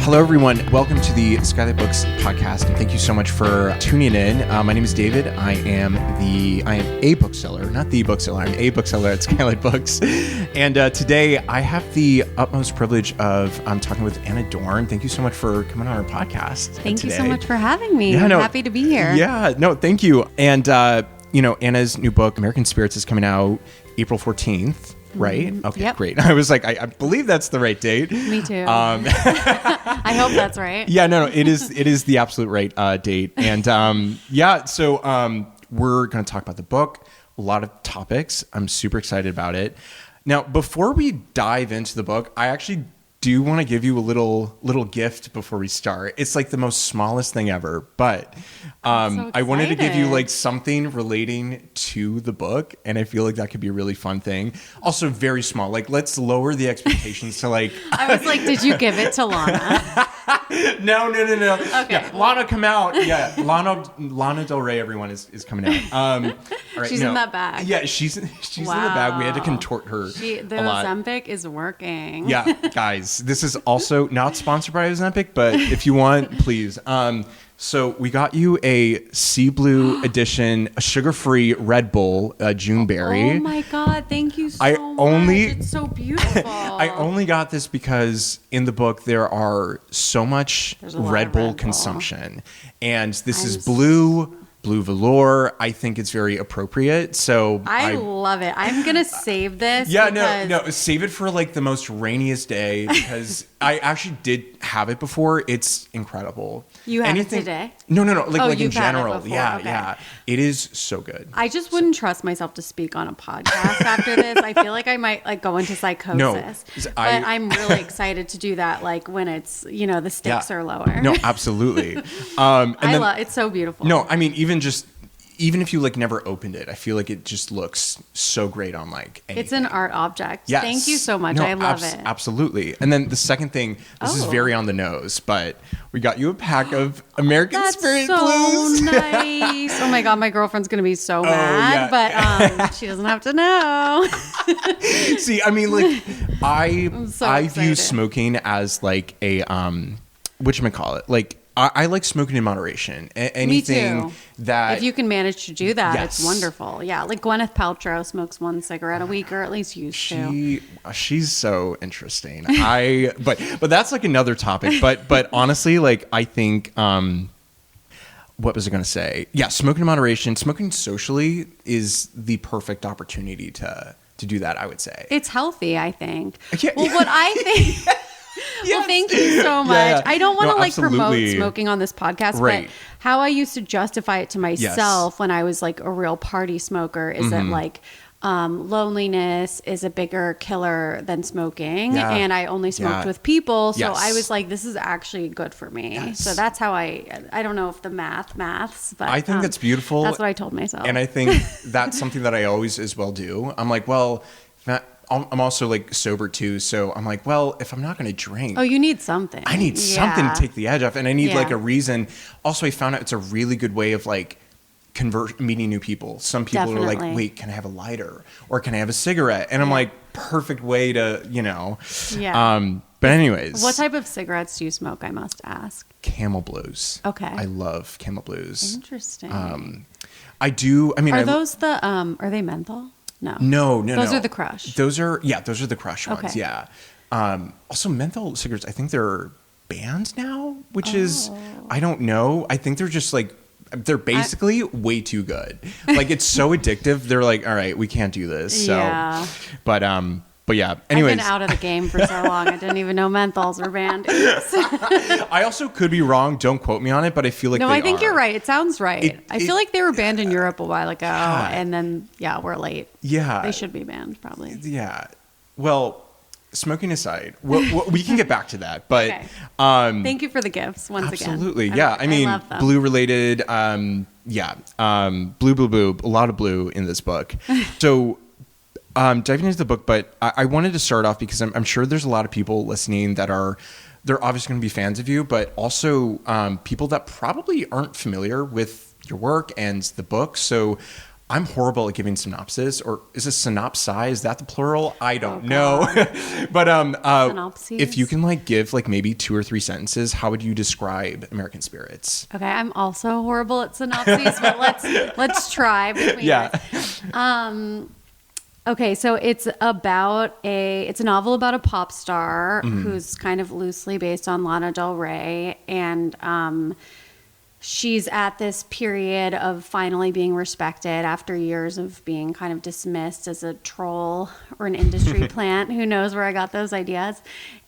Hello, everyone. Welcome to the SKYLIT Books podcast, and thank you so much for tuning in. My name is David. I am a bookseller, not the bookseller. I'm a bookseller at SKYLIT Books. And today I have the utmost privilege of talking with Anna Dorn. Thank you so much for coming on our podcast. Thank you so much for having me. I'm happy to be here. Yeah, no, thank you. And, Anna's new book, American Spirits, is coming out April 14th. Right? Okay, yep. Great. I was like, I believe that's the right date. Me too. I hope that's right. Yeah, no, it is the absolute right date. And so we're going to talk about the book, a lot of topics. I'm super excited about it. Now, before we dive into the book, I actually do want to give you a little gift before we start. It's like the most smallest thing ever, but I wanted to give you like something relating to the book, and I feel like that could be a really fun thing. Also very small. Like, let's lower the expectations to like I was like, did you give it to Lana? No. Okay. Yeah, Lana come out. Yeah, Lana Del Rey, everyone is coming out. All right, she's in that bag. Yeah, she's in the bag. We had to contort her. The Ozempic is working. Yeah, guys, this is also not sponsored by Ozempic, but if you want, please. So we got you a Sea Blue edition, a sugar-free Red Bull June berry. Oh my God, thank you so much. It's so beautiful. I only got this because in the book there are so much Red Bull consumption. And this is blue velour. I think it's very appropriate. So I love it. I'm going to save this. Yeah, no, save it for like the most rainiest day because I actually did have it before. It's incredible. You have it today? No, like in general. Okay. Yeah. It is so good. I just wouldn't trust myself to speak on a podcast after this. I feel like I might like go into psychosis. No, but I'm really excited to do that like when it's, the stakes are lower. No, absolutely. It's so beautiful. No, I mean, even if you like never opened it, I feel like it just looks so great on like anything. It's an art object. Yes. Thank you so much. No, I love it. Absolutely. And then the second thing, this is very on the nose, but we got you a pack of American Spirit Blues. Nice. Oh my God, my girlfriend's going to be so mad, but she doesn't have to know. See, I mean, like I view excited. smoking as like a whatchamacallit, like I like smoking in moderation. Anything Me too. that if you can manage to do that, Yes. it's wonderful. Yeah, like Gwyneth Paltrow smokes one cigarette a week, or at least used to. She's so interesting. But that's like another topic. But honestly, like I think what was I going to say? Yeah, smoking in moderation, smoking socially is the perfect opportunity to do that. I would say It's healthy, I think. Yeah. Well, what I think. Yes. Well, thank you so much. Yeah. I don't want to promote absolutely. smoking on this podcast, Right. but how I used to justify it to myself when I was like a real party smoker is that like loneliness is a bigger killer than smoking, and I only smoked with people, so I was like, this is actually good for me. Yes. So that's how I don't know if the maths, but I think that's beautiful. That's what I told myself, and I think that's something that I always as well do. I'm like, well, I'm also like sober too, so I'm like, well, if I'm not going to drink, you need something. I need something to take the edge off, and I need like a reason. Also, I found out it's a really good way of like meeting new people. Some people are like, wait, can I have a lighter or can I have a cigarette? And I'm like, perfect way to, But anyways, what type of cigarettes do you smoke? I must ask. Camel Blues. Okay, I love Camel Blues. Interesting. I do. I mean, those the are they menthol? No. Those are the Crush. Those are the Crush ones. Okay. Yeah. Also, menthol cigarettes. I think they're banned now, which is I don't know. I think they're just like they're basically way too good. Like it's so addictive. They're like, all right, we can't do this. So, but yeah. Anyways, I've been out of the game for so long. I didn't even know menthols were banned. I also could be wrong. Don't quote me on it, but I feel like I think you're right. It sounds right. I feel like they were banned in Europe a while ago, and then we're late. Yeah, they should be banned probably. Yeah. Well, smoking aside, we can get back to that. But okay. Thank you for the gifts once again. Absolutely. Yeah. I mean, blue related. Blue. A lot of blue in this book. So. Diving into the book, but I wanted to start off because I'm sure there's a lot of people listening that they're obviously going to be fans of you, but also people that probably aren't familiar with your work and the book. So I'm horrible at giving synopsis, or is it synopsi? Is that the plural? I don't know. But Synopses? if you can like give like maybe 2 or 3 sentences, how would you describe American Spirits? Okay, I'm also horrible at synopses, but let's try between us. Okay, so it's a novel about a pop star who's kind of loosely based on Lana Del Rey, and she's at this period of finally being respected after years of being kind of dismissed as a troll or an industry plant. Who knows where I got those ideas?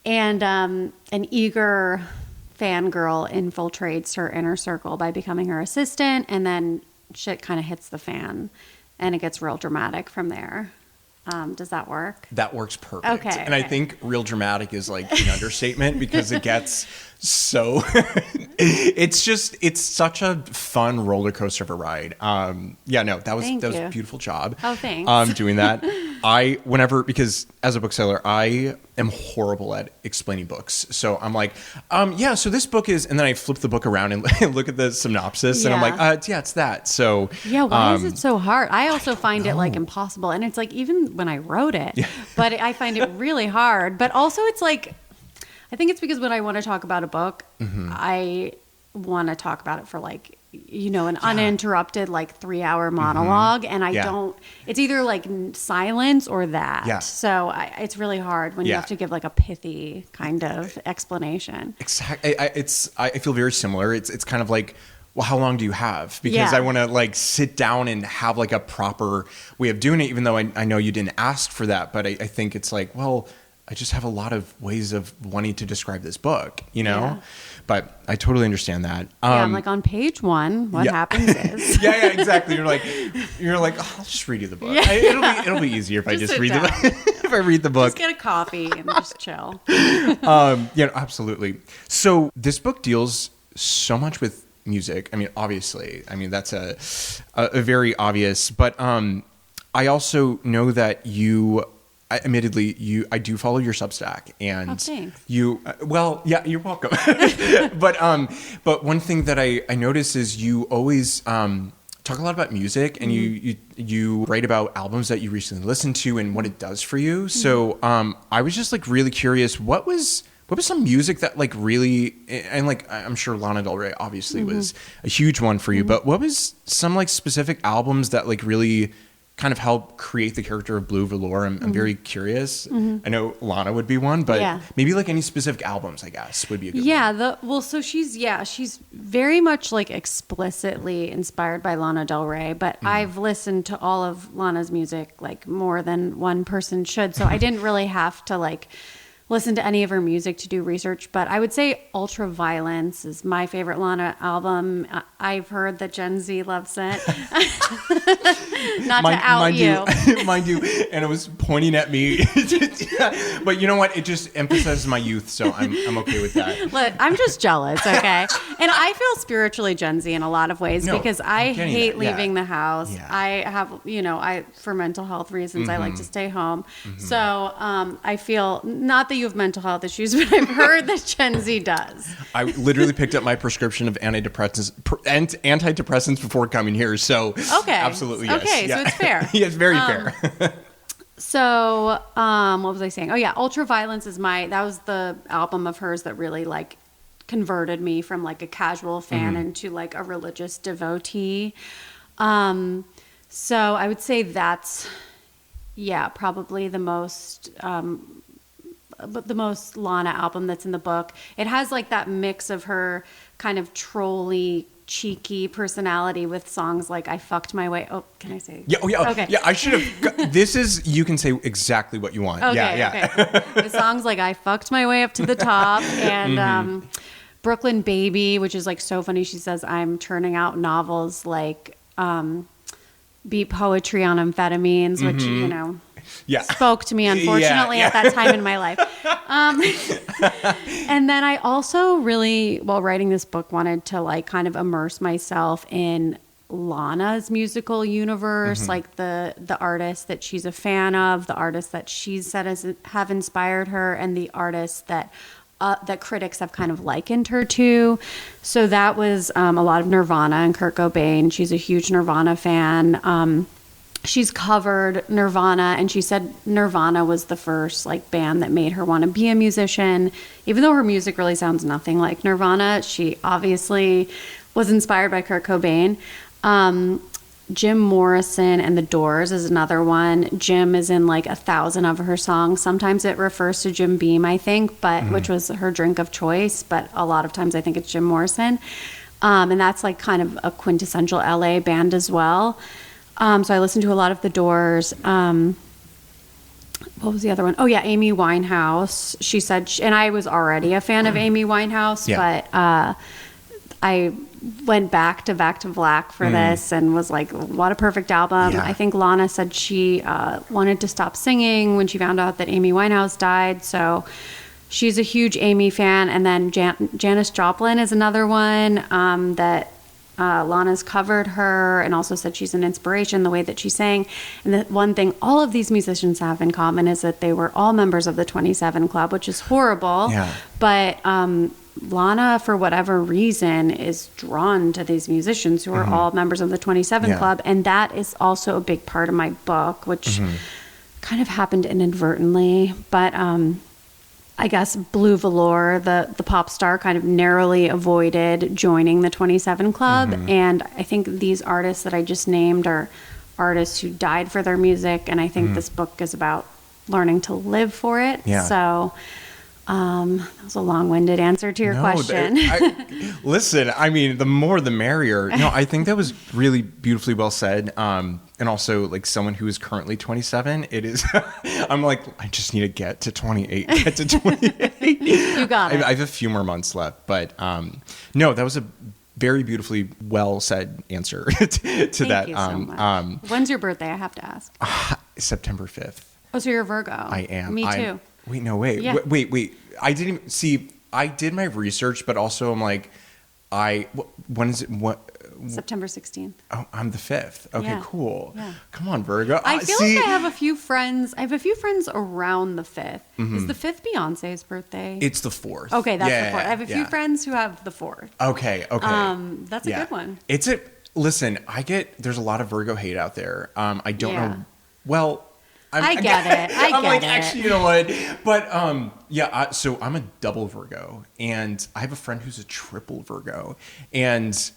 And an eager fangirl infiltrates her inner circle by becoming her assistant, and then shit kind of hits the fan, and it gets real dramatic from there. Does that work? That works perfect. Okay. And I think real dramatic is like an understatement because it gets so it's such a fun roller coaster of a ride. That was a beautiful job. Oh, thanks. Doing that. Because as a bookseller, I am horrible at explaining books. So I'm like, so this book is, and then I flip the book around and look at the synopsis and I'm like, it's that. So why is it so hard? I also find it like impossible. And it's like, even when I wrote it, but I find it really hard. But also it's like, I think it's because when I want to talk about a book, I want to talk about it for like, an uninterrupted like 3-hour monologue. And I don't, it's either like silence or that. Yeah. So it's really hard when you have to give like a pithy kind of explanation. Exactly. I feel very similar. It's kind of like, well, how long do you have? Because I want to like sit down and have like a proper way of doing it, even though I know you didn't ask for that. But I think it's like, well, I just have a lot of ways of wanting to describe this book, Yeah. But I totally understand that. I'm like on page 1, what happens is. Exactly. You're like, I'll just read you the book. It'll be easier if I just read if I read the book. Just get a coffee and just chill. Absolutely. So this book deals so much with music. I mean, obviously, that's a very obvious, but I also know that I do follow your Substack, and thanks. you're welcome. But one thing that I notice is you always talk a lot about music, and you write about albums that you recently listened to and what it does for you. So I was just like really curious, what was some music that like really, and like I'm sure Lana Del Rey obviously was a huge one for you, but what was some like specific albums that like really kind of help create the character of Blue Velour? I'm very curious. I know Lana would be one, but maybe like any specific albums, I guess, would be a good one. So she's very much like explicitly inspired by Lana Del Rey, but I've listened to all of Lana's music like more than one person should. So I didn't really have to like listen to any of her music to do research, but I would say Ultraviolence is my favorite Lana album. I've heard that Gen Z loves it. Not to out you. Mind you, and it was pointing at me. But you know what? It just emphasizes my youth, so I'm okay with that. Look, I'm just jealous, okay? And I feel spiritually Gen Z in a lot of ways because I hate leaving the house. Yeah. I have, for mental health reasons, I like to stay home. So I feel, not that you have mental health issues, but I've heard that Gen Z does. I literally picked up my prescription of antidepressants before coming here. So absolutely, yes. Okay, so it's fair. Yes, very fair. So, what was I saying? Oh yeah, Ultraviolence that was the album of hers that really like converted me from like a casual fan into like a religious devotee. So I would say that's probably the most Lana album that's in the book. It has like that mix of her kind of trolly, cheeky personality with songs like I Fucked My Way. Oh, can I say? Yeah. Okay. Yeah, I should have. You can say exactly what you want. Okay. Okay. The songs like I Fucked My Way Up to the Top and Brooklyn Baby, which is like so funny. She says, I'm turning out novels like beat poetry on amphetamines, which, spoke to me, unfortunately, at that time in my life. And then I also really, while writing this book, wanted to like kind of immerse myself in Lana's musical universe, like the artists that she's a fan of, the artists that she's said have inspired her, and the artists that critics have kind of likened her to. So that was a lot of Nirvana and Kurt Cobain. She's a huge Nirvana fan. she's covered Nirvana, and she said Nirvana was the first like band that made her want to be a musician. Even though her music really sounds nothing like Nirvana, she obviously was inspired by Kurt Cobain. Jim Morrison and the Doors is another one. Jim is in like 1,000 of her songs. Sometimes it refers to Jim Beam, I think, but which was her drink of choice. But a lot of times I think it's Jim Morrison. And that's like kind of a quintessential LA band as well. So I listened to a lot of the Doors. What was the other one? Oh yeah, Amy Winehouse. She said, and I was already a fan of Amy Winehouse, but I went back to Black for this and was like, what a perfect album. I think Lana said she wanted to stop singing when she found out that Amy Winehouse died. So she's a huge Amy fan. And then Janis Joplin is another one that Lana's covered her and also said she's an inspiration, the way that she sang. And the one thing all of these musicians have in common is that they were all members of the 27 Club, which is horrible. But Lana, for whatever reason, is drawn to these musicians who are all members of the 27 Club. And that is also a big part of my book, which kind of happened inadvertently. But I guess Blue Velour, the pop star, kind of narrowly avoided joining the 27 Club. And I think these artists that I just named are artists who died for their music. And I think this book is about learning to live for it. So that was a long-winded answer to your question. Listen, I mean, the more the merrier. No, I think that was really beautifully well said. And also, like someone who is currently 27, it is. I'm like, I just need to get to 28. Get to 28. You got it. I have a few more months left, but no, that was a very beautifully well said answer to Thank that. You so much. When's your birthday? I have to ask. September 5th. Oh, so you're a Virgo. I am. Me too. Wait, no, wait. Yeah. Wait. I didn't even see. I did my research, but also I'm like, when is it? What? September 16th. Oh, I'm the 5th. Okay, cool. Yeah. Come on, Virgo. I feel like I have a few friends. I have a few friends around the 5th. Is the 5th Beyonce's birthday? It's the 4th. Okay, that's the 4th. I have a few friends who have the 4th. Okay. That's a good one. Listen, there's a lot of Virgo hate out there. I don't know. Well, I get it. I'm like, actually, you know what? But so I'm a double Virgo, and I have a friend who's a triple Virgo, and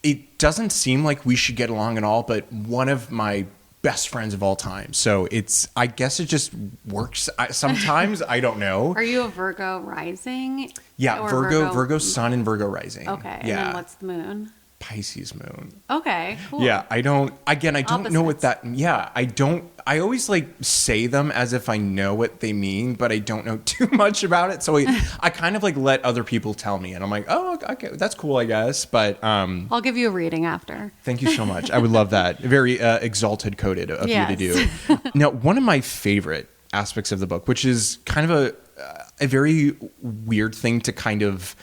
it doesn't seem like we should get along at all. But one of my best friends of all time. So I guess it just works. Sometimes I don't know. Are you a Virgo rising? Yeah, Virgo sun and Virgo rising. Okay. And then what's the moon? Pisces moon. Okay, cool. Yeah, I don't know what that, I always like say them as if I know what they mean, but I don't know too much about it. So I kind of like let other people tell me, and I'm like, oh, okay, that's cool, I guess. But I'll give you a reading after. Thank you so much. I would love that. Very exalted coded of you to do. Now, one of my favorite aspects of the book, which is kind of a very weird thing to kind of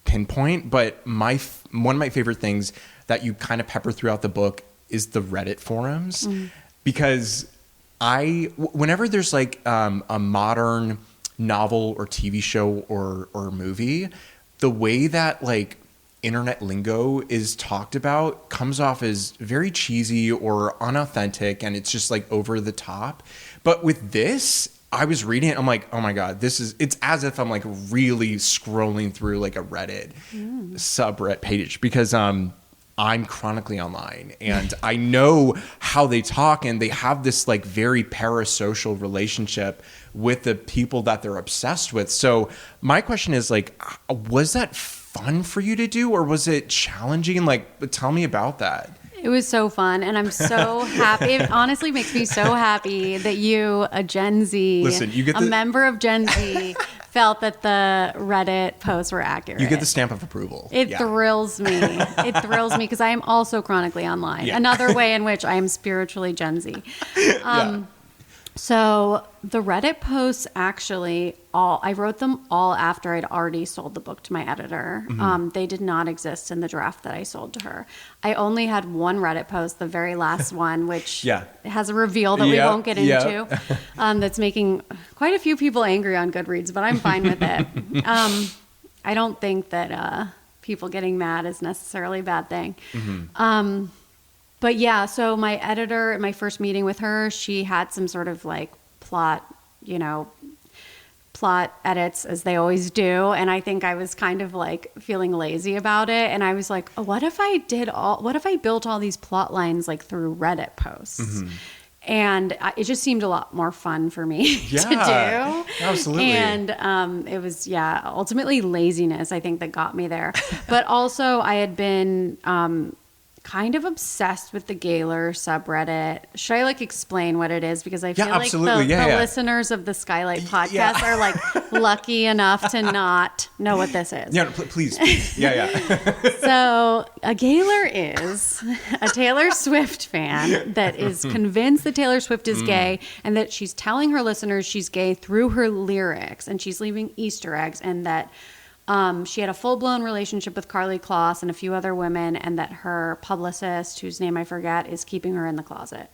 pinpoint, but one of my favorite things that you kind of pepper throughout the book is the Reddit forums, because whenever there's like a modern novel or TV show or movie, the way that like internet lingo is talked about comes off as very cheesy or unauthentic, and it's just like over the top. But with this, I was reading it, I'm like, oh my God, it's as if I'm like really scrolling through like a Reddit subreddit page, because I'm chronically online and I know how they talk, and they have this like very parasocial relationship with the people that they're obsessed with. So my question is like, was that fun for you to do, or was it challenging? Like, tell me about that. It was so fun, and I'm so happy. It honestly makes me so happy that you, a Gen Z, a member of Gen Z, felt that the Reddit posts were accurate. You get the stamp of approval. It thrills me. It thrills me because I am also chronically online. Yeah. Another way in which I am spiritually Gen Z. So the Reddit posts, actually, I wrote them all after I'd already sold the book to my editor. They did not exist in the draft that I sold to her. I only had one Reddit post, the very last one, which has a reveal that we won't get into, that's making quite a few people angry on Goodreads, but I'm fine with it. I don't think that people getting mad is necessarily a bad thing. But yeah, so my editor at my first meeting with her, she had some sort of like plot edits as they always do. And I think I was kind of like feeling lazy about it. And I was like, oh, what if I built all these plot lines like through Reddit posts? Mm-hmm. And it just seemed a lot more fun for me to do. Absolutely. And it was, ultimately laziness, I think, that got me there. But also I had been kind of obsessed with the Gaylor subreddit. Should I like explain what it is? Because I feel like the listeners of the SKYLIT podcast are like lucky enough to not know what this is. Yeah, please. Yeah. So a Gaylor is a Taylor Swift fan that is convinced that Taylor Swift is gay and that she's telling her listeners she's gay through her lyrics, and she's leaving Easter eggs, and that she had a full-blown relationship with Karlie Kloss and a few other women, and that her publicist, whose name I forget, is keeping her in the closet.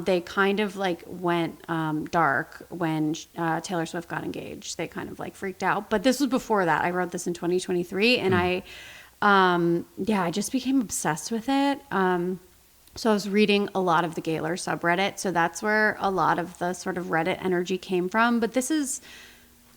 They kind of like went dark when Taylor Swift got engaged. They kind of like freaked out. But this was before that. I wrote this in 2023, and I just became obsessed with it. So I was reading a lot of the Gaylor subreddit. So that's where a lot of the sort of Reddit energy came from. But this is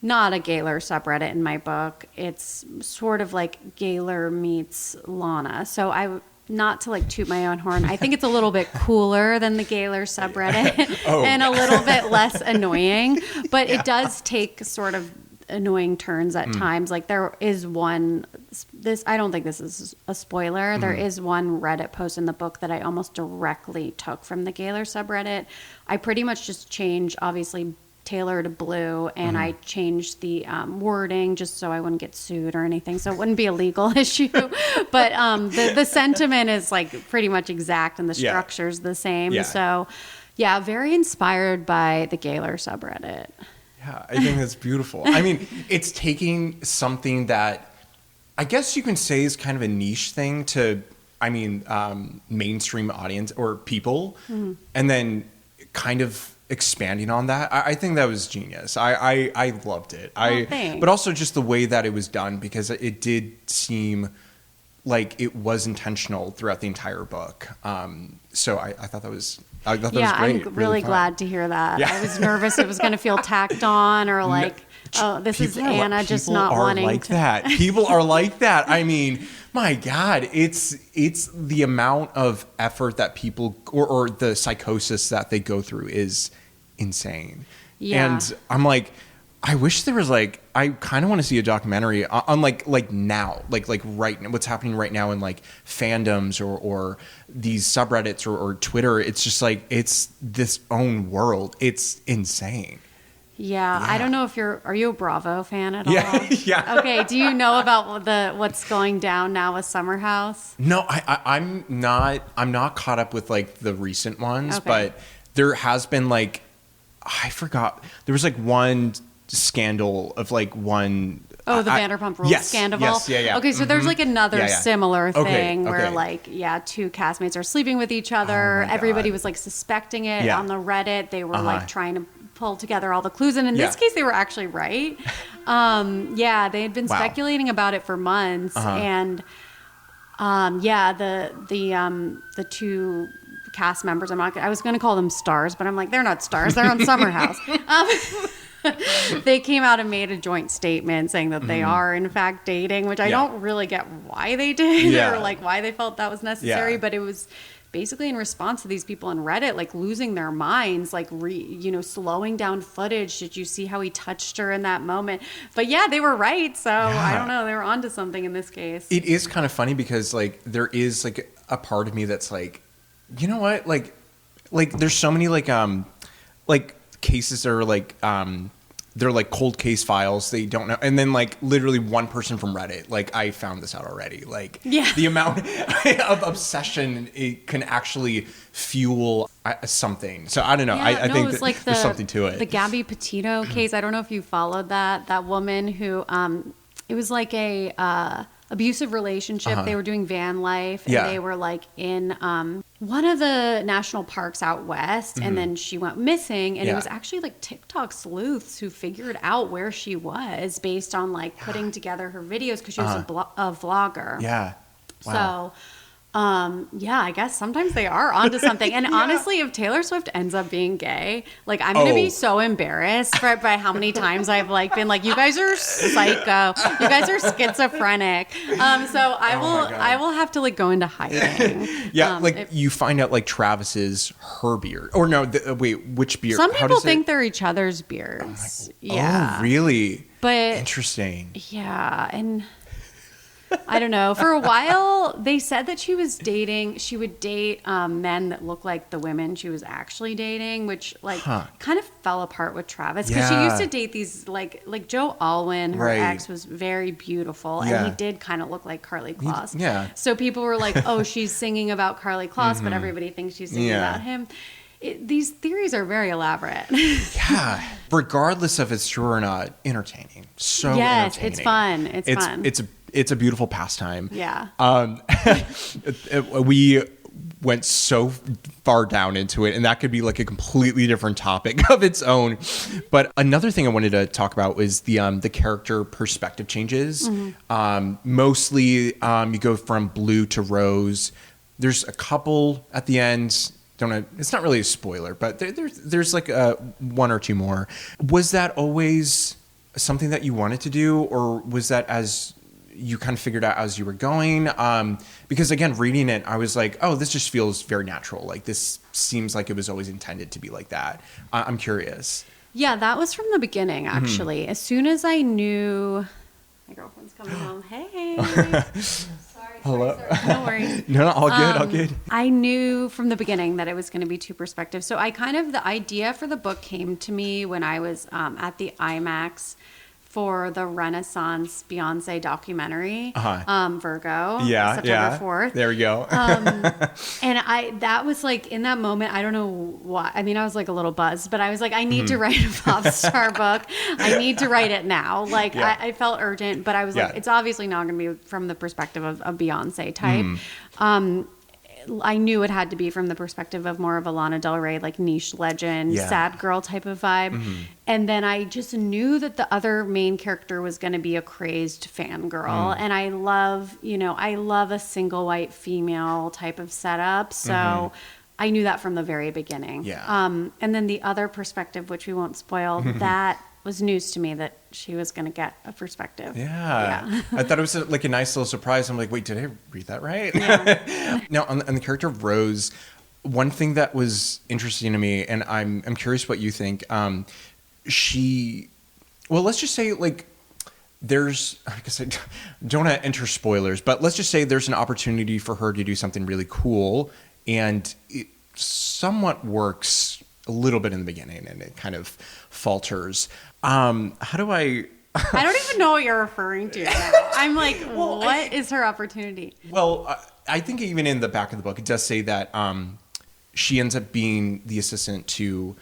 not a Gaylor subreddit in my book. It's sort of like Gaylor meets Lana. So not to like toot my own horn, I think it's a little bit cooler than the Gaylor subreddit and a little bit less annoying, but it does take sort of annoying turns at times. Like there is I don't think this is a spoiler. There is one Reddit post in the book that I almost directly took from the Gaylor subreddit. I pretty much just changed, obviously, Taylor to blue, and I changed the wording just so I wouldn't get sued or anything, so it wouldn't be a legal issue. But the sentiment is like pretty much exact, and the structure's the same. Yeah. So very inspired by the Gaylor subreddit. Yeah, I think that's beautiful. I mean, it's taking something that I guess you can say is kind of a niche thing to, mainstream audience or people, and then kind of expanding on that. I think that was genius. I loved it. But also just the way that it was done, because it did seem like it was intentional throughout the entire book. So I thought that was great. I'm really glad to hear that. Yeah. I was nervous it was going to feel tacked on, or like, this is Anna just not wanting to. That. People are like that. I mean, my God, it's the amount of effort that people or the psychosis that they go through is insane. Yeah. And I'm like, I wish there was like, I kind of want to see a documentary on like now, like right now, what's happening right now in like fandoms or these subreddits or Twitter. It's just like, it's this own world. It's insane. Yeah, I don't know if are you a Bravo fan at all? Yeah. Okay, do you know about what's going down now with Summer House? No, I'm not caught up with like the recent ones, but there has been like, I forgot, there was like one scandal of like one. Oh, the Vanderpump Rules scandal. Yes, yeah. Okay, so there's like another similar thing where like, two castmates are sleeping with each other. Everybody was like suspecting it on the Reddit. They were like trying to pull together all the clues, and in this case they were actually right. They had been speculating about it for months, and the two cast members, I was going to call them stars, but I'm like, they're not stars, they're on Summer House. They came out and made a joint statement saying that they are in fact dating, which I don't really get why they did or like why they felt that was necessary, but it was basically in response to these people on Reddit like losing their minds, like slowing down footage. Did you see how he touched her in that moment? But they were right. So I don't know, they were onto something in this case. It is kind of funny because like there is like a part of me that's like, you know what, like there's so many like cases that are like they're like cold case files. They don't know. And then like literally one person from Reddit, like I found this out already. Like the amount of obsession it can actually fuel something. So I don't know. I think that like there's something to it. The Gabby Petito case. I don't know if you followed that woman who, it was like a abusive relationship. They were doing van life, and they were like in one of the national parks out west, and then she went missing, and it was actually like TikTok sleuths who figured out where she was based on like putting together her videos, because she was a vlogger. Wow. So Yeah, I guess sometimes they are onto something. And honestly, if Taylor Swift ends up being gay, like I'm going to be so embarrassed by how many times I've like been like, you guys are psycho. You guys are schizophrenic. So I will have to like go into hiding. You find out like Travis is her beard. Or no, wait, which beard? Some people think they're each other's beards. Oh, really? But interesting. Yeah, and I don't know. For a while, they said that she would date men that look like the women she was actually dating, which kind of fell apart with Travis because she used to date these like Joe Alwyn, her ex, was very beautiful, and he did kind of look like Carly Kloss. So people were like, "Oh, she's singing about Carly Kloss," but everybody thinks she's singing about him. These theories are very elaborate. Regardless of if it's true or not, entertaining. So yes, entertaining. It's fun. It's fun. It's a beautiful pastime. Yeah. We went so far down into it, and that could be like a completely different topic of its own. But another thing I wanted to talk about was the character perspective changes. Mostly, you go from blue to rose. There's a couple at the end. It's not really a spoiler, but there's like one or two more. Was that always something that you wanted to do, or was that as you kind of figured out as you were going? Because again, reading it, I was like, oh, this just feels very natural. Like this seems like it was always intended to be like that. I'm curious. Yeah, that was from the beginning, actually. As soon as I knew, my girlfriend's coming home. Hey. Hello. Sorry. No worries. No, all good, all good. I knew from the beginning that it was going to be two perspectives. So the idea for the book came to me when I was at the IMAX for the Renaissance Beyonce documentary, Virgo, September 4th. There we go. And that was like, in that moment, I don't know why. I mean, I was like a little buzzed, but I was like, I need to write a pop star book. I need to write it now. Like, I felt urgent, but I was like, it's obviously not going to be from the perspective of Beyonce type. I knew it had to be from the perspective of more of a Lana Del Rey, like niche legend, sad girl type of vibe. And then I just knew that the other main character was going to be a crazy fangirl. And I love a single white female type of setup. So I knew that from the very beginning. And then the other perspective, which we won't spoil, that was news to me, that she was going to get a perspective. I thought it was like a nice little surprise. I'm like, wait, did I read that right? Now, on the character of Rose, one thing that was interesting to me, and I'm curious what you think. Let's just say like there's, I guess I don't want to enter spoilers, but let's just say there's an opportunity for her to do something really cool, and it somewhat works a little bit in the beginning, and it kind of falters. How do I don't even know what you're referring to now. I'm like, what is her opportunity? Well, I think even in the back of the book, it does say that she ends up being the assistant to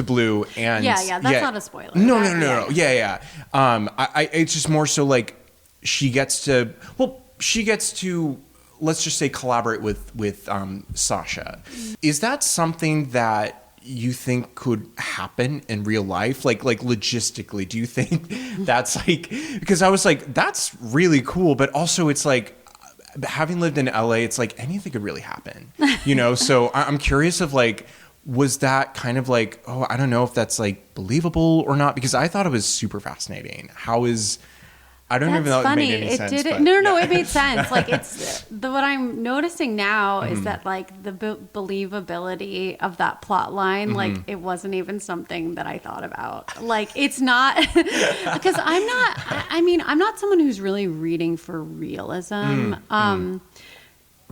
Blue. And that's not a spoiler. No. It's just more so like she gets to, let's just say, collaborate with Sasha. Is that something that you think could happen in real life? Like logistically, do you think that's like, because I was like, that's really cool, but also it's like, having lived in LA, it's like anything could really happen, so I'm curious of like, was that kind of like, oh, I don't know if that's like believable or not, because I thought it was super fascinating. I don't even know if it made any sense. No, it made sense. Like what I'm noticing now is that like the believability of that plot line, like it wasn't even something that I thought about. Like it's not, because I'm not someone who's really reading for realism.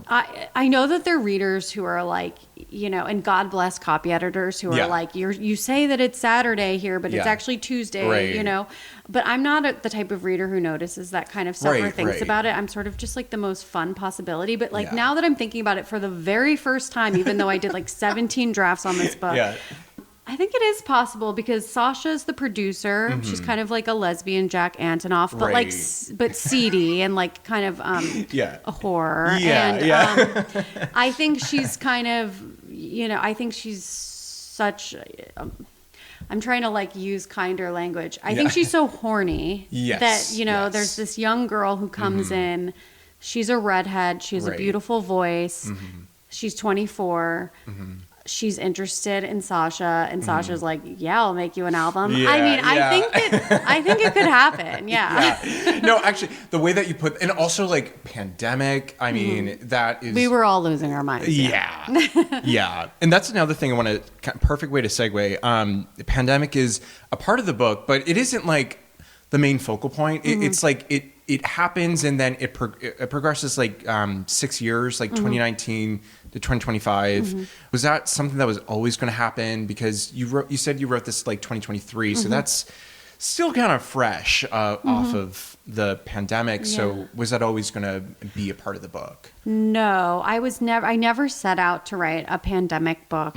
I know that there are readers who are like, and God bless copy editors who are like, you say that it's Saturday here, but it's actually Tuesday, But I'm not the type of reader who notices that kind of stuff or thinks about it. I'm sort of just like the most fun possibility. But like now that I'm thinking about it for the very first time, even though I did like 17 drafts on this book, I think it is possible because Sasha's the producer. She's kind of like a lesbian Jack Antonoff, but but seedy and like kind of a whore. I think she's kind of, I think she's such. I'm trying to like use kinder language. I think she's so horny that there's this young girl who comes in. she's a redhead. She has a beautiful voice. She's 24. She's interested in Sasha, and Sasha's like, "Yeah, I'll make you an album." Yeah, I mean, I think it could happen. Yeah. No, actually, the way that you put, and also like pandemic. I mean, that is. We were all losing our minds. Yeah, and that's another thing I want to. Perfect way to segue. The pandemic is a part of the book, but it isn't like the main focal point. It's like it happens, and then it progresses like 6 years, like 2019 to 2025. Was that something that was always going to happen? Because you said you wrote this like 2023, so that's still kind of fresh off of the pandemic. Yeah. So was that always going to be a part of the book? No, I never set out to write a pandemic book.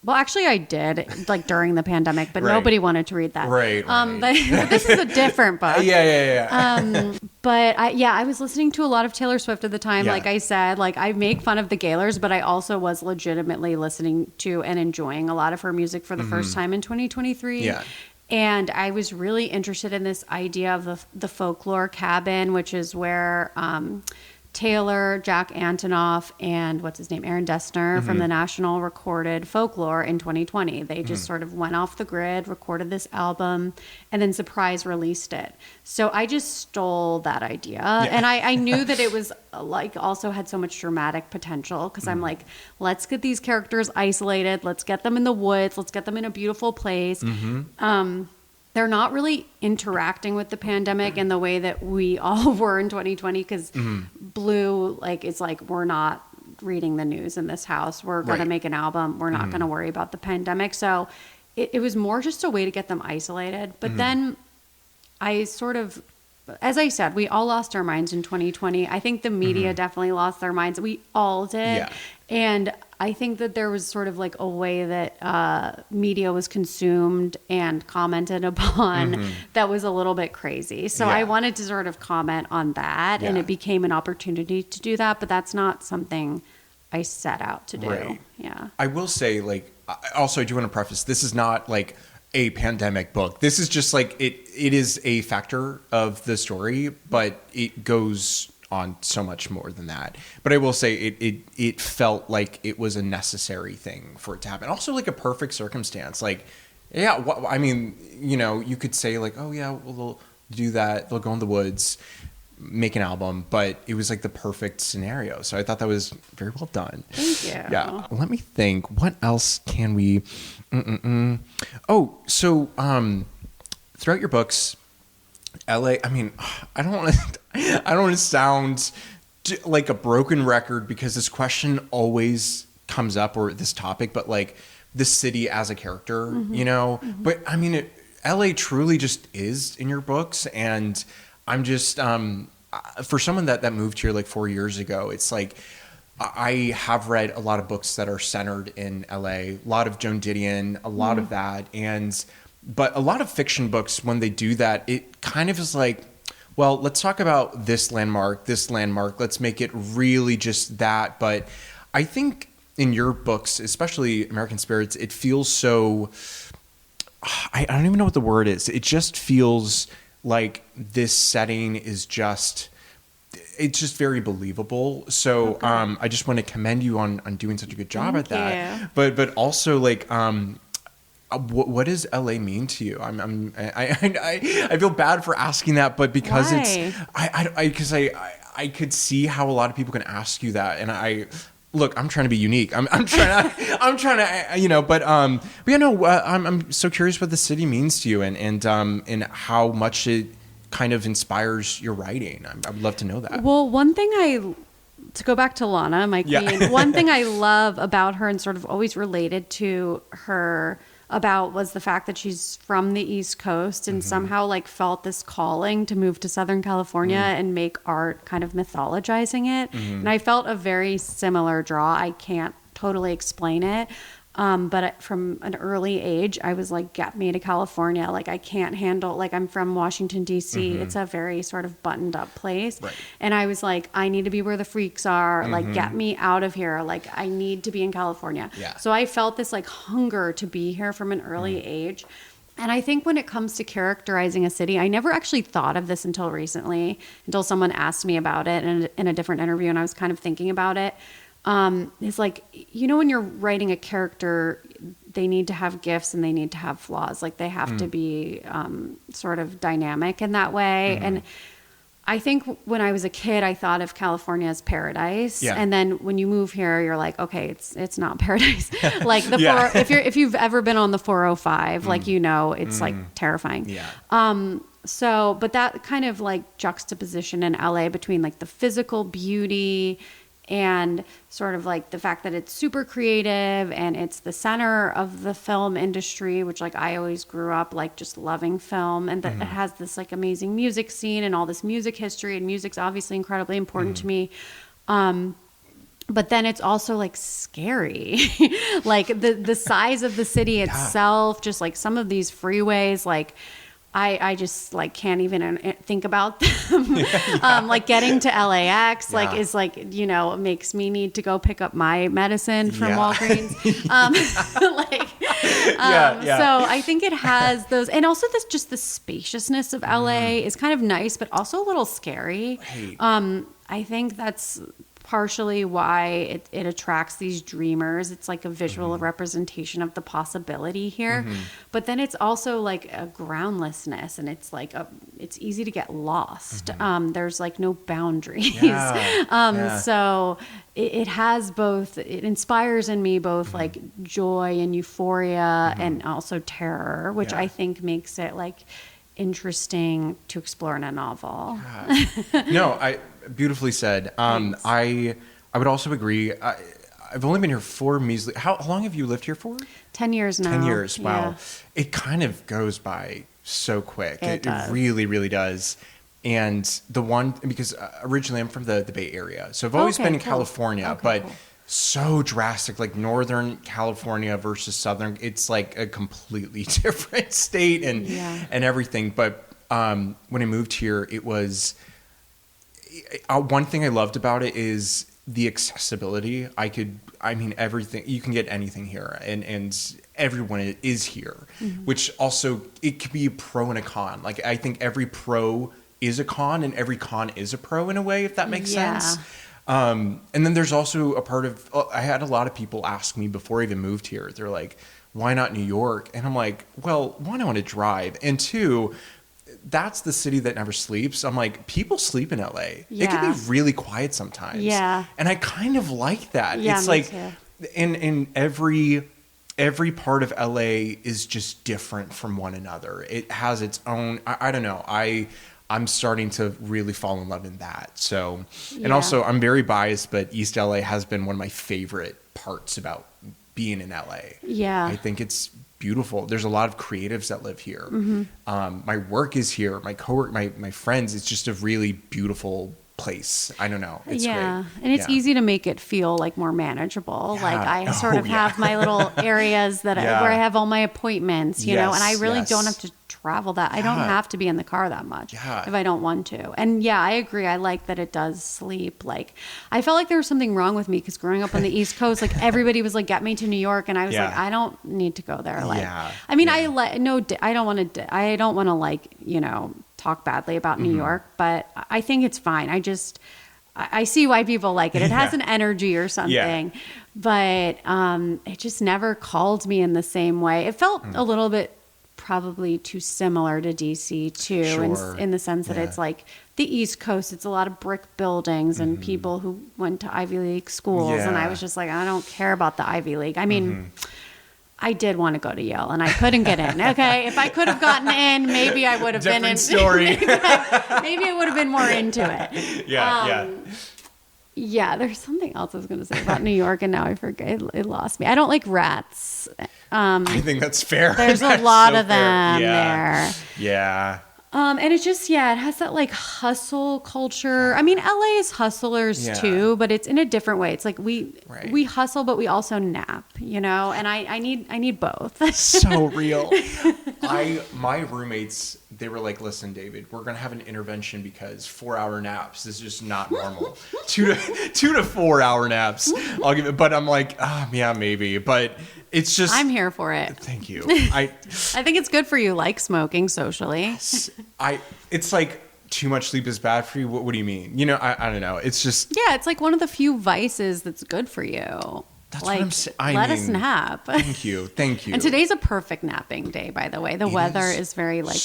Well, actually, I did, like, during the pandemic, but nobody wanted to read that. Right. But this is a different book. But I was listening to a lot of Taylor Swift at the time. Like I said, like, I make fun of the Gaylors, but I also was legitimately listening to and enjoying a lot of her music for the first time in 2023. Yeah. And I was really interested in this idea of the folklore cabin, which is where Taylor, Jack Antonoff, and what's his name, Aaron Dessner from the National recorded Folklore in 2020. They just sort of went off the grid, recorded this album, and then surprise released it. So I just stole that idea. And I knew that it was like also had so much dramatic potential because I'm like, let's get these characters isolated. Let's get them in the woods. Let's get them in a beautiful place. They're not really interacting with the pandemic in the way that we all were in 2020 because Blue, like, it's like, we're not reading the news in this house. We're going to make an album. We're not going to worry about the pandemic. So it was more just a way to get them isolated. But then I sort of, as I said, we all lost our minds in 2020. I think the media definitely lost their minds. We all did. Yeah. And I think that there was sort of like a way that media was consumed and commented upon that was a little bit crazy. So I wanted to sort of comment on that, and it became an opportunity to do that. But that's not something I set out to do. Right. Yeah. I will say, like, also, I do want to preface, this is not like a pandemic book. This is just like, it is a factor of the story, but it goes on so much more than that. But I will say it felt like it was a necessary thing for it to happen. Also, like, a perfect circumstance. Like, I mean, you know, you could say like, oh yeah, well, they'll do that. They'll go in the woods, make an album, but it was like the perfect scenario. So I thought that was very well done. Thank you. Yeah. Let me think. What else can we? Oh, so throughout your books, LA. I mean, I don't want to sound like a broken record because this question always comes up, or this topic, but like the city as a character, you know. But I mean, LA truly just is in your books, and I'm just for someone that moved here like 4 years ago, it's like I have read a lot of books that are centered in LA, a lot of Joan Didion, a lot of that, but a lot of fiction books, when they do that, it kind of is like, well, let's talk about this landmark, let's make it really just that. But I think in your books, especially American Spirits, it feels so, I don't even know what the word is. It just feels like this setting is just, it's just very believable. So I just want to commend you on doing such a good job at that. But also, like, what does LA mean to you? I feel bad for asking that, but because I could see how a lot of people can ask you that, and I'm trying to be unique. I'm trying to, you know, but yeah, no, I'm so curious what the city means to you, and how much it kind of inspires your writing. I would love to know that. Well, one thing to go back to Lana, my queen, one thing I love about her and sort of always related to her about was the fact that she's from the East Coast and somehow like felt this calling to move to Southern California and make art kind of mythologizing it. And I felt a very similar draw. I can't totally explain it. But from an early age, I was like, get me to California. Like, I can't handle, like, I'm from Washington, D.C. It's a very sort of buttoned up place. Right. And I was like, I need to be where the freaks are. Like, get me out of here. Like, I need to be in California. Yeah. So I felt this like hunger to be here from an early age. And I think when it comes to characterizing a city, I never actually thought of this until recently, until someone asked me about it in a different interview, and I was kind of thinking about it. It's like, when you're writing a character, they need to have gifts and they need to have flaws. Like they have to be sort of dynamic in that way. And I think when I was a kid, I thought of California as paradise. Yeah. And then when you move here, you're like, okay, it's not paradise. Like if you've ever been on the 405, like, it's like terrifying. Yeah. But that kind of like juxtaposition in LA between like the physical beauty and sort of like the fact that it's super creative and it's the center of the film industry, which like I always grew up like just loving film, and that it has this like amazing music scene and all this music history, and music's obviously incredibly important to me. But then it's also like scary, like the size of the city itself, just like some of these freeways, like I just like can't even think about them. Like getting to LAX, like is like, makes me need to go pick up my medicine from Walgreens. So I think it has those, and also just the spaciousness of LA is kind of nice, but also a little scary. Right. I think that's partially why it attracts these dreamers. It's like a visual representation of the possibility here. But then it's also like a groundlessness, and it's like it's easy to get lost. There's like no boundaries. So it has both, it inspires in me both like joy and euphoria and also terror, which I think makes it like interesting to explore in a novel. Beautifully said. I would also agree. I've only been here for measly. How long have you lived here for? 10 years now. 10 years. Wow. Yeah. It kind of goes by so quick. It really, really does. And because originally I'm from the Bay Area, so I've always been in California, but so drastic, like Northern California versus Southern. It's like a completely different state and everything. But when I moved here, it was. One thing I loved about it is the accessibility. Everything, you can get anything here, and everyone is here, which also, it could be a pro and a con. Like, I think every pro is a con and every con is a pro in a way, if that makes sense. And then there's also a part of, I had a lot of people ask me before I even moved here, they're like, why not New York? And I'm like, well, one, I want to drive, and two, that's the city that never sleeps. I'm like, people sleep in LA. Yeah. It can be really quiet sometimes. Yeah. And I kind of like that. Yeah, it's like, in every part of LA is just different from one another. It has its own, I don't know. I'm starting to really fall in love in that. So, and also I'm very biased, but East LA has been one of my favorite parts about being in LA. Yeah. I think it's beautiful. There's a lot of creatives that live here. My work is here. My coworker, my friends. It's just a really beautiful place. I don't know. It's great. And it's easy to make it feel like more manageable. Like I sort of have my little areas that where I have all my appointments, you know, and I really don't have to travel that. I don't have to be in the car that much if I don't want to. And I agree. I like that it does sleep. Like, I felt like there was something wrong with me because growing up on the East Coast, like everybody was like, get me to New York. And I was like, I don't need to go there. Like, I mean, I don't want to like, talk badly about New York, but I think it's fine. I see why people like it. It has an energy or something, but it just never called me in the same way. It felt a little bit probably too similar to DC too, in the sense that it's like the East Coast. It's a lot of brick buildings and people who went to Ivy League schools, and I was just like, I don't care about the Ivy League. I mean, I did want to go to Yale, and I couldn't get in. Okay, if I could have gotten in, maybe I would have been in. Story. maybe I would have been more into it. Yeah, there's something else I was going to say about New York, and now I forget. It lost me. I don't like rats. I think that's fair. There's a lot of them there. Yeah. And it's just, it has that like hustle culture. I mean, LA is hustlers too, but it's in a different way. It's like we hustle, but we also nap, and I need both. So real. My roommates, they were like, listen, David, we're going to have an intervention because 4-hour naps is just not normal. 2 to 4 hour naps. I'll give it, but I'm like, yeah, maybe. But it's just, I'm here for it. Thank you. I think it's good for you, like smoking socially. It's like too much sleep is bad for you. What do you mean? You know, I don't know. It's just, yeah, it's like one of the few vices that's good for you. That's like, what I'm saying. Let us nap. Thank you. And today's a perfect napping day, by the way. The weather is very like.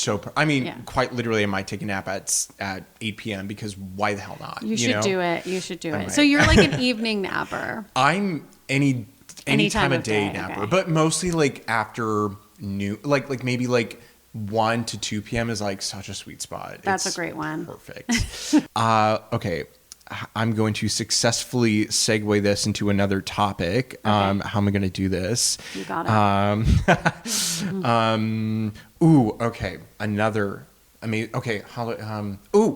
Quite literally, I might take a nap at 8 p.m. because why the hell not? You should do it. You should do it. Right. So you're like an evening napper. I'm any time of day napper, okay. but mostly like after noon, like maybe like 1 to 2 p.m. is like such a sweet spot. That's a great one. Perfect. Okay. I'm going to successfully segue this into another topic. Okay. How am I going to do this? You got it. Okay. Another. Okay.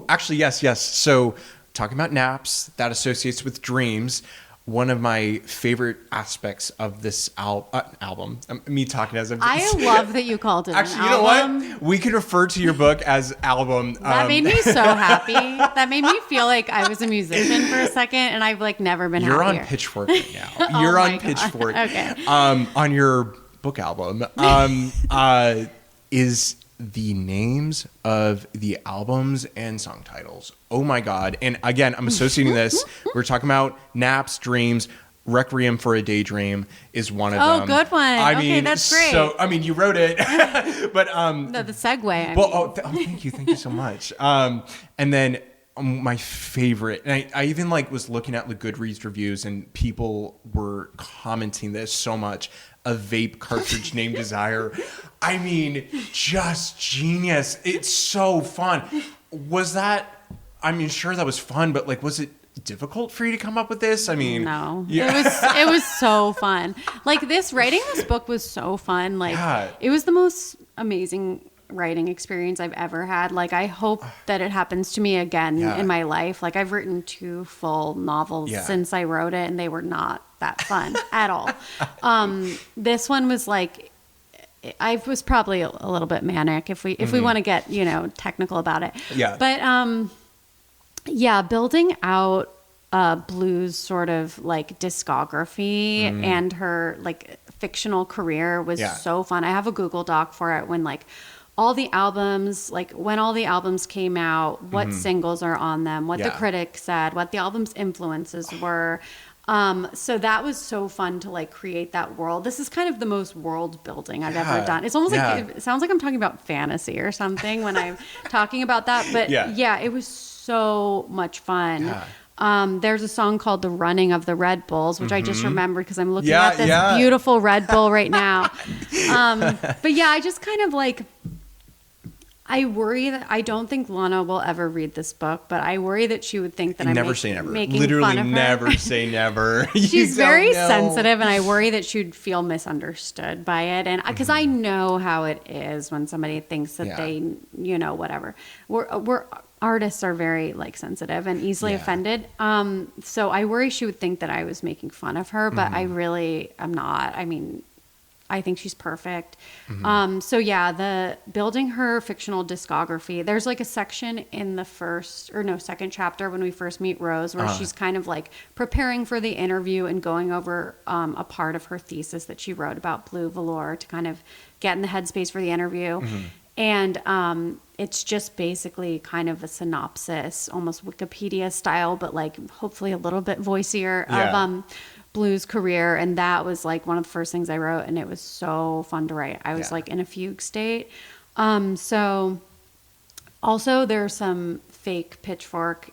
Actually, yes. So talking about naps, that associates with dreams. One of my favorite aspects of this album, me talking as if I love that you called it actually, an you know album. what? We could refer to your book as album. That made me so happy. That made me feel like I was a musician for a second, and I've like never been happier. You're on Pitchfork right now. You're on Pitchfork. Okay. On your book album, is the names of the albums and song titles. Oh my God. And again, I'm associating this. We're talking about naps, dreams. Requiem for a Daydream is one of them. Oh, good one. Okay, that's great. So, you wrote it. But no, the segue. Thank you so much. And then my favorite, and I even like was looking at the Goodreads reviews, and people were commenting this so much. A vape cartridge named Desire. Just genius. It's so fun. Was that, sure that was fun, but like, was it difficult for you to come up with this? No. Yeah. It was so fun. Like writing this book was so fun. Like It was the most amazing writing experience I've ever had. Like, I hope that it happens to me again in my life. Like, I've written 2 full novels since I wrote it, and they were not that fun at all. This one was like, I was probably a little bit manic if we want to get, technical about it. Yeah. But, building out Blue's sort of like discography and her like fictional career was so fun. I have a Google Doc for it when like all the albums, like when all the albums came out, what singles are on them, what the critics said, what the album's influences were. So that was so fun to like create that world. This is kind of the most world building I've ever done. It's almost like, it sounds like I'm talking about fantasy or something when I'm talking about that. But it was so much fun. Yeah. There's a song called The Running of the Red Bulls, which I just remembered because I'm looking at this beautiful Red Bull right now. But I just kind of like, I worry that I don't think Lana will ever read this book, but I worry that she would think that I'm never say never. Making Literally fun of her. Never say never. She's very sensitive, and I worry that she'd feel misunderstood by it. And because I know how it is when somebody thinks that they, whatever. We're artists are very like sensitive and easily offended. So I worry she would think that I was making fun of her, but I really am not. I think she's perfect. The building her fictional discography, there's like a section in the second chapter when we first meet Rose where she's kind of like preparing for the interview and going over a part of her thesis that she wrote about Blue Velour to kind of get in the headspace for the interview. And it's just basically kind of a synopsis, almost Wikipedia style, but like hopefully a little bit voicier of Blue's career. And that was like one of the first things I wrote, and it was so fun to write. I was like in a fugue state. So also there's some fake Pitchfork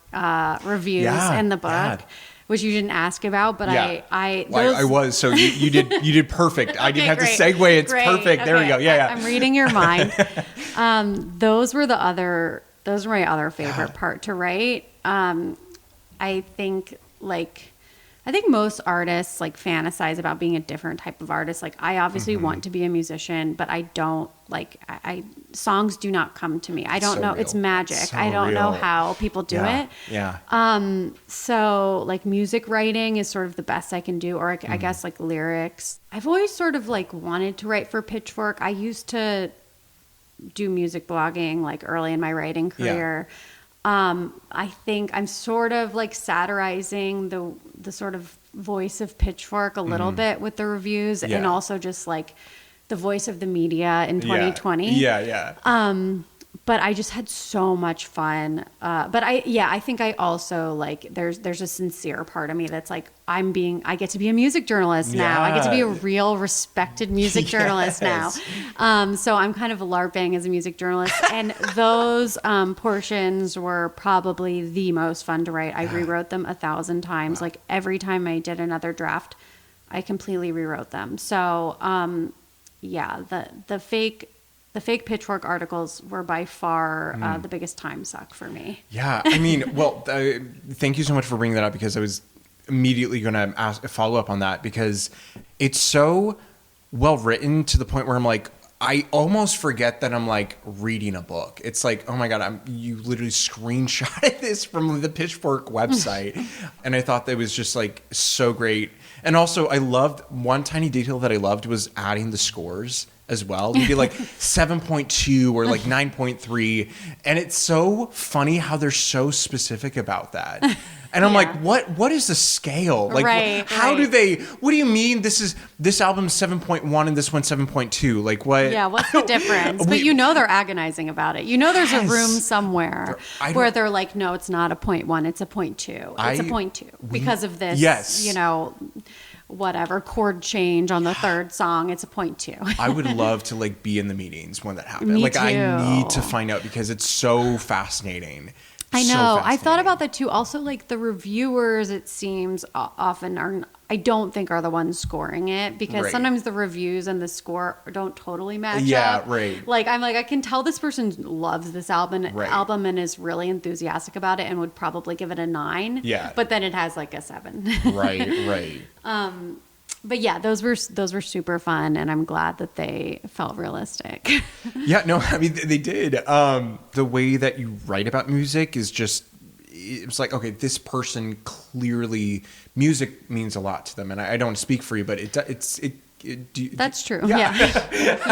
reviews in the book, which you didn't ask about, but I was. So you did perfect. I didn't have to segue. It's perfect. There we go. I'm reading your mind. Those were my other favorite part to write. I think most artists like fantasize about being a different type of artist. Like I obviously want to be a musician, but I don't songs do not come to me. I don't know. Real. It's magic. I don't know how people do it. Yeah. So like music writing is sort of the best I can do, or I guess like lyrics. I've always sort of like wanted to write for Pitchfork. I used to do music blogging like early in my writing career. I think I'm sort of like satirizing the sort of voice of Pitchfork a little bit with the reviews, and also just like the voice of the media in 2020. Yeah. But I just had so much fun. But I think I also like, there's a sincere part of me that's like, I get to be a music journalist now. I get to be a real respected music journalist now. So I'm kind of LARPing as a music journalist. And those portions were probably the most fun to write. I rewrote them 1,000 times. Like every time I did another draft, I completely rewrote them. So the fake Pitchfork articles were by far the biggest time suck for me. Yeah, I mean, well, thank you so much for bringing that up, because I was immediately going to follow up on that, because it's so well written to the point where I'm like, I almost forget that I'm like reading a book. It's like, oh my God, you literally screenshotted this from the Pitchfork website. And I thought that was just like so great. And also I loved one tiny detail that I loved was adding the scores as well. It'd be like 7.2 or like 9.3. And it's so funny how they're so specific about that. And I'm like, what is the scale? Like, how do they, what do you mean this album's 7.1 and this one's 7.2? Like what? Yeah, what's the difference? But you know they're agonizing about it. You know there's a room somewhere where they're like, no, it's not a 0.1, it's a 0.2. It's a 0.2 because of this, you know, whatever chord change on the third song, it's a 0.2. I would love to like be in the meetings when that happened. Like I need to find out because it's so fascinating. I know. I thought about that too. Also, like the reviewers, it seems often I don't think are the ones scoring it, because sometimes the reviews and the score don't totally match up. Yeah, right. Like I'm like, I can tell this person loves this album and is really enthusiastic about it and would probably give it a 9. Yeah. But then it has like a 7. Right. But yeah, those were super fun, and I'm glad that they felt realistic. Yeah, no, I mean they did. The way that you write about music is just, it's like, okay, this person clearly music means a lot to them, and I don't speak for you, but that's true. Yeah.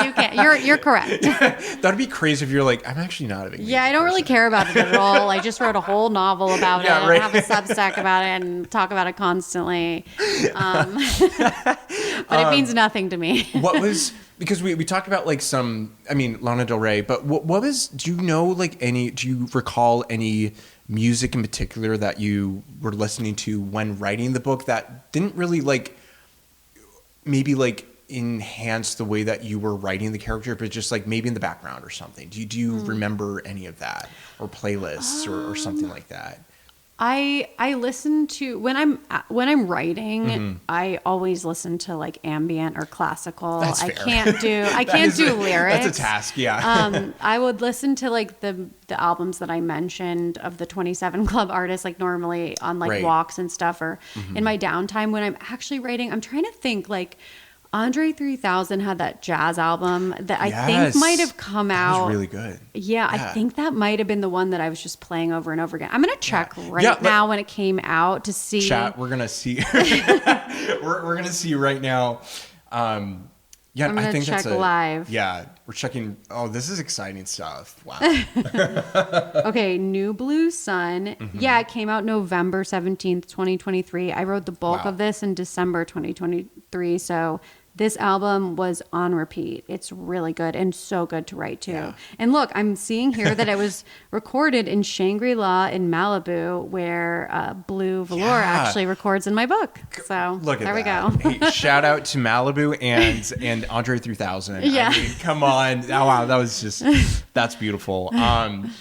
You can't. You're correct. That'd be crazy if you're like, I'm actually not a big I don't really care about it at all. I just wrote a whole novel about it. I have a Substack about it and talk about it constantly. But it means nothing to me. What was, because we talked about like Lana Del Rey, but what was, do you recall any music in particular that you were listening to when writing the book that didn't really like maybe like enhance the way that you were writing the character, but just like maybe in the background or something? Do you remember any of that, or playlists or something like that? I listen to, when I'm writing, I always listen to like ambient or classical. That's fair. I can't do lyrics. That's a task, yeah. I would listen to like the albums that I mentioned of the 27 Club artists, like normally on like walks and stuff, or in my downtime when I'm actually writing. I'm trying to think, like Andre 3000 had that jazz album that I think might have come out. That was really good. Yeah, I think that might have been the one that I was just playing over and over again. I'm going to check now when it came out to see. Chat, we're going to see. we're going to see right now. I'm going to check live. Yeah, we're checking. Oh, this is exciting stuff. Wow. Okay, New Blue Sun. Yeah, it came out November 17th, 2023. I wrote the bulk of this in December 2023, so this album was on repeat. It's really good and so good to write to. Yeah. And look, I'm seeing here that it was recorded in Shangri-La in Malibu, where Blue Velour actually records in my book. So there we go. Hey, shout out to Malibu and Andre 3000. Yeah. I mean, come on. Oh, wow. That was just, that's beautiful. I'm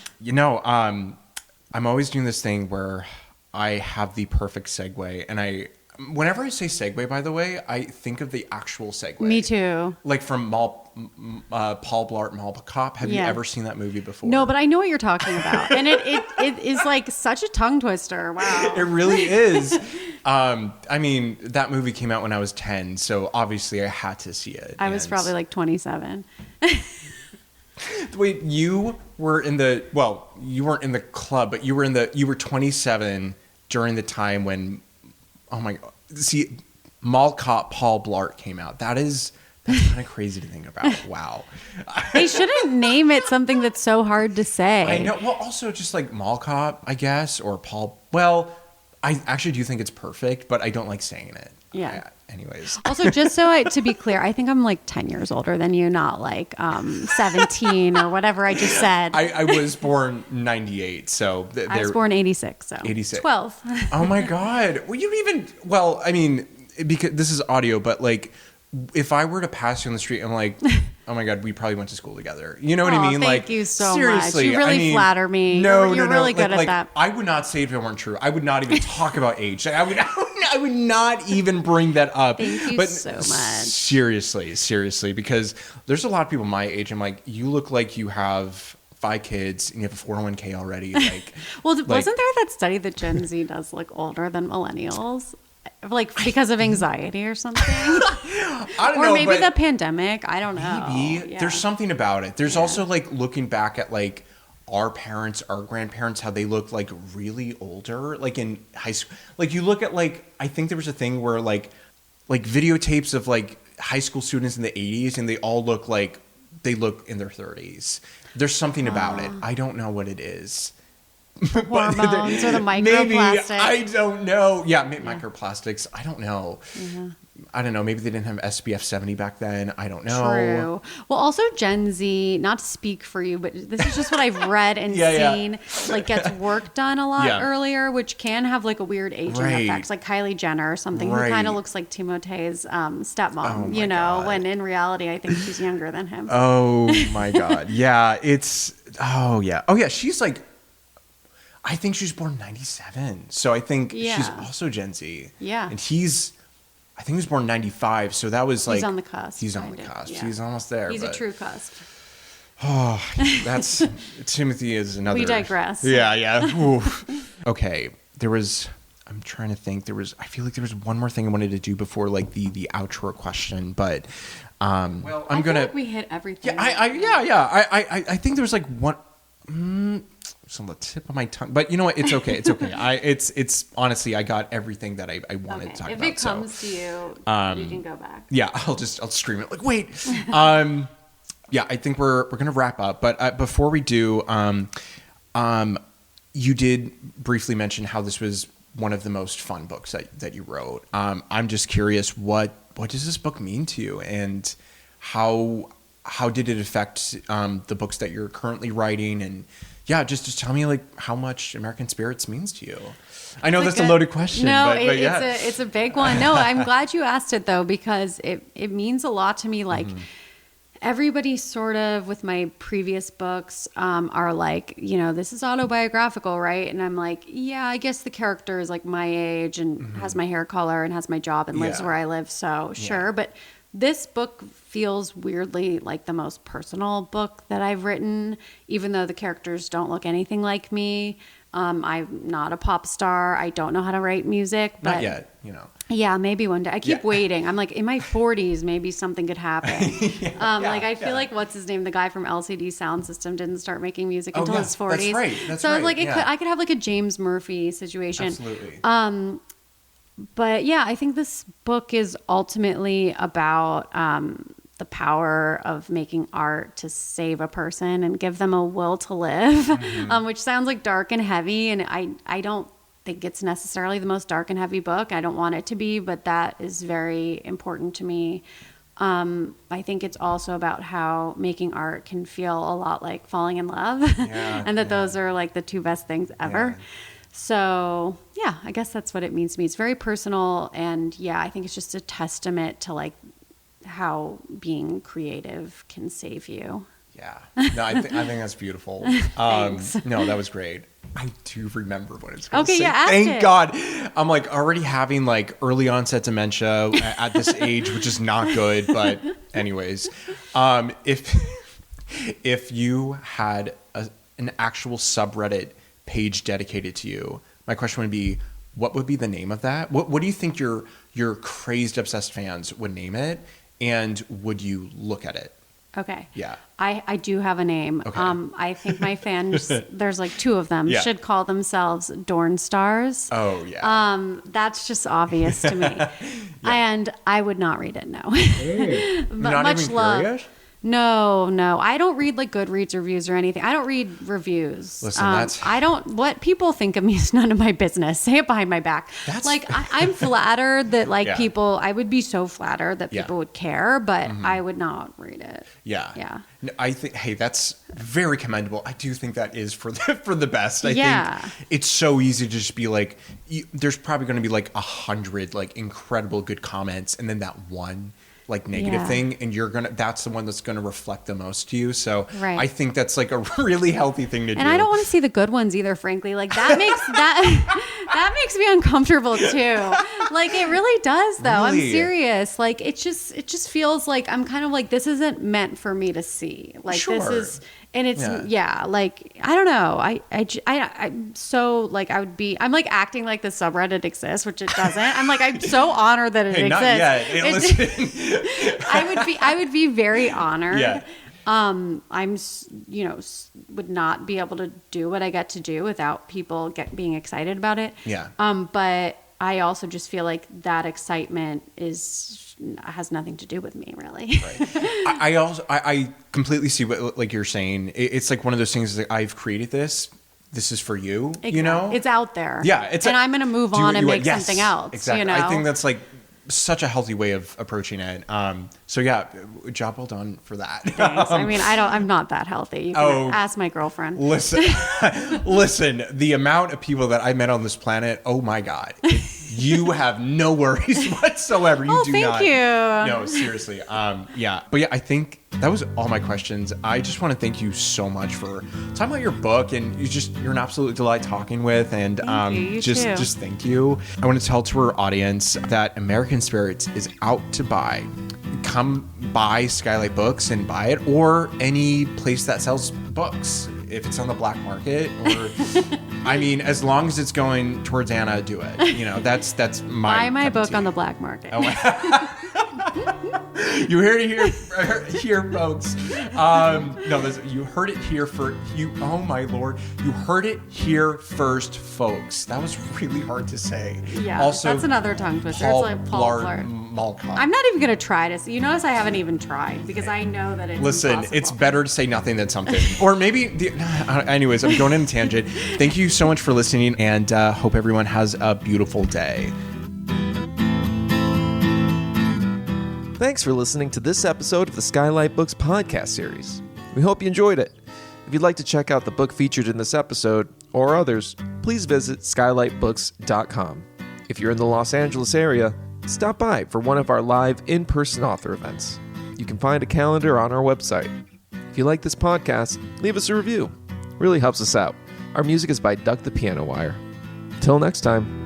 always doing this thing where I have the perfect segue, and whenever I say segue, by the way, I think of the actual segue. Me too. Like from Paul Blart Mall Cop. Have you ever seen that movie before? No, but I know what you're talking about. And it is like such a tongue twister. Wow. It really is. I mean, that movie came out when I was 10, so obviously I had to see it. I was probably like 27. Wait, you weren't in the club, but you were 27 during the time when, oh my God. See, Mall Cop Paul Blart came out. That's kind of crazy to think about. Wow. They shouldn't name it something that's so hard to say. I know. Well, also just like Mall Cop, I guess, or Paul. Well, I actually do think it's perfect, but I don't like saying it. Yeah. Anyways. Also, just to be clear, I think I'm like 10 years older than you, not like 17 or whatever I just said. I was born 98, so... I was born 86, so... 86. 12. Oh my God. Well, you don't even... Well, I mean, because this is audio, but like, if I were to pass you on the street, I'm like... Oh my God, we probably went to school together. You know what I mean? Thank you so much. You really flatter me. No, you're really good at that. I would not say it if it weren't true. I would not even talk about age. I would not even bring that up. Thank you so much. Seriously, because there's a lot of people my age. I'm like, you look like you have 5 kids and you have a 401k already. Like, well, wasn't there that study that Gen Z does look older than millennials? Like because of anxiety or something? I don't know. Or maybe the pandemic. I don't know. Maybe. Yeah. There's something about it. There's also like looking back at like our parents, our grandparents, how they look like really older, like in high school. Like you look at like, I think there was a thing where like videotapes of like high school students in the 80s and they all look like they look in their 30s. There's something about it. I don't know what it is. Hormones or the microplastics. Maybe, I don't know. Yeah, microplastics. I don't know. Mm-hmm. I don't know. Maybe they didn't have SPF 70 back then. I don't know. True. Well, also Gen Z, not to speak for you, but this is just what I've read and seen, like gets work done a lot earlier, which can have like a weird aging effect. Like Kylie Jenner or something who kind of looks like Timothee's stepmom, God. When in reality, I think she's younger than him. Oh my God. Yeah. Oh yeah. She's like, I think she was born 97. So I think she's also Gen Z. Yeah. And I think he was born 95. So that was like... He's on the cusp. He's on the cusp. Yeah. He's almost there. He's a true cusp. Oh, that's... Timothy is another... We digress. Yeah. Okay. I'm trying to think. I feel like there was one more thing I wanted to do before like the outro question, but... I'm I feel like we hit everything. Yeah. I think there was like one... It's on the tip of my tongue, but you know what? It's okay. It's okay. It's honestly, I got everything that I wanted to talk about. If it comes to you, you can go back. Yeah, I'll scream it like, wait. Yeah, I think we're gonna wrap up, but before we do, you did briefly mention how this was one of the most fun books that you wrote. I'm just curious, what does this book mean to you, and how did it affect the books that you're currently writing? And yeah, just tell me like how much American Spirits means to you. I know that's a loaded question. No, but it's a big one. No, I'm glad you asked it though, because it means a lot to me. Like everybody sort of with my previous books are like, this is autobiographical, right? And I'm like, yeah, I guess the character is like my age and has my hair color and has my job and lives where I live. So sure. But this book feels weirdly like the most personal book that I've written, even though the characters don't look anything like me. I'm not a pop star. I don't know how to write music. But not yet, Yeah, maybe one day. I keep waiting. I'm like, in my 40s, maybe something could happen. I feel like, what's his name? The guy from LCD Sound System didn't start making music until his 40s. That's right. So I was like, I could have like a James Murphy situation. Absolutely. But yeah, I think this book is ultimately about the power of making art to save a person and give them a will to live, which sounds like dark and heavy. And I don't think it's necessarily the most dark and heavy book. I don't want it to be, but that is very important to me. I think it's also about how making art can feel a lot like falling in love and that those are like the two best things ever. Yeah. So yeah, I guess that's what it means to me. It's very personal, and I think it's just a testament to like how being creative can save you. Yeah, no, I think that's beautiful. No, that was great. I do remember what it's going to say. Thank God. I'm like already having like early onset dementia at this age, which is not good. But anyways, if you had an actual subreddit page dedicated to you, my question would be, what would be the name of that? What do you think your crazed obsessed fans would name it, and would you look at it? Okay. Yeah. I do have a name. Okay. I think my fans, there's like 2 of them, should call themselves Dorn Stars. Oh yeah. That's just obvious to me. And I would not read it, no. But not much even love. Curious? No. I don't read like Goodreads reviews or anything. I don't read reviews. Listen, what people think of me is none of my business. Say it behind my back. Like I'm flattered that like people, I would be so flattered that people would care, but I would not read it. Yeah. No, I think, hey, that's very commendable. I do think that is for the best. I think it's so easy to just be like, there's probably going to be like 100 like incredible good comments, and then that one like negative thing, and that's the one that's going to reflect the most to you. So I think that's like a really healthy thing to do. And I don't want to see the good ones either, frankly. Like that makes that makes me uncomfortable too. Like it really does though. Really? I'm serious. Like it just feels like I'm kind of like, this isn't meant for me to see. Like this is, and it's like I don't know. I'm so like I'm like acting like the subreddit exists, which it doesn't. I'm so honored that it exists. Not yet. Hey, listen. I would be very honored. Yeah. I'm would not be able to do what I get to do without people being excited about it. Yeah. But I also just feel like that excitement has nothing to do with me, really. Right. I completely see what like you're saying. It's like one of those things like, I've created this. This is for you. Exactly. You know, it's out there. Yeah. And I'm going to move on and make something else. Exactly. You know? I think that's like such a healthy way of approaching it. So yeah, job well done for that. Thanks. I mean, I'm not that healthy. You can ask my girlfriend. Listen, the amount of people that I met on this planet, oh my God. You have no worries whatsoever. You do thank not. You. No, seriously. But yeah, I think that was all my questions. I just want to thank you so much for talking about your book, and you're an absolute delight talking with, and just thank you. I want to tell to our audience that American Spirits is out to buy. Come buy SKYLIT Books and buy it, or any place that sells books. If it's on the black market, or I mean, as long as it's going towards Anna, do it. You know, that's my buy my book on the black market. Oh my. You heard it here, folks. No, you heard it here for you. Oh my Lord, you heard it here first, folks. That was really hard to say. Yeah, also, that's another tongue twister. It's like Paul Blart. I'm not even gonna try to. You notice I haven't even tried because I know that it's impossible. It's better to say nothing than something. Or maybe. Anyways, I'm going on a tangent. Thank you so much for listening, and hope everyone has a beautiful day. Thanks for listening to this episode of the SKYLIT Books podcast series. We hope you enjoyed it. If you'd like to check out the book featured in this episode, or others, please visit skylitbooks.com. If you're in the Los Angeles area, stop by for one of our live in-person author events. You can find a calendar on our website. If you like this podcast, leave us a review. It really helps us out. Our music is by Duck the Piano Wire. Till next time.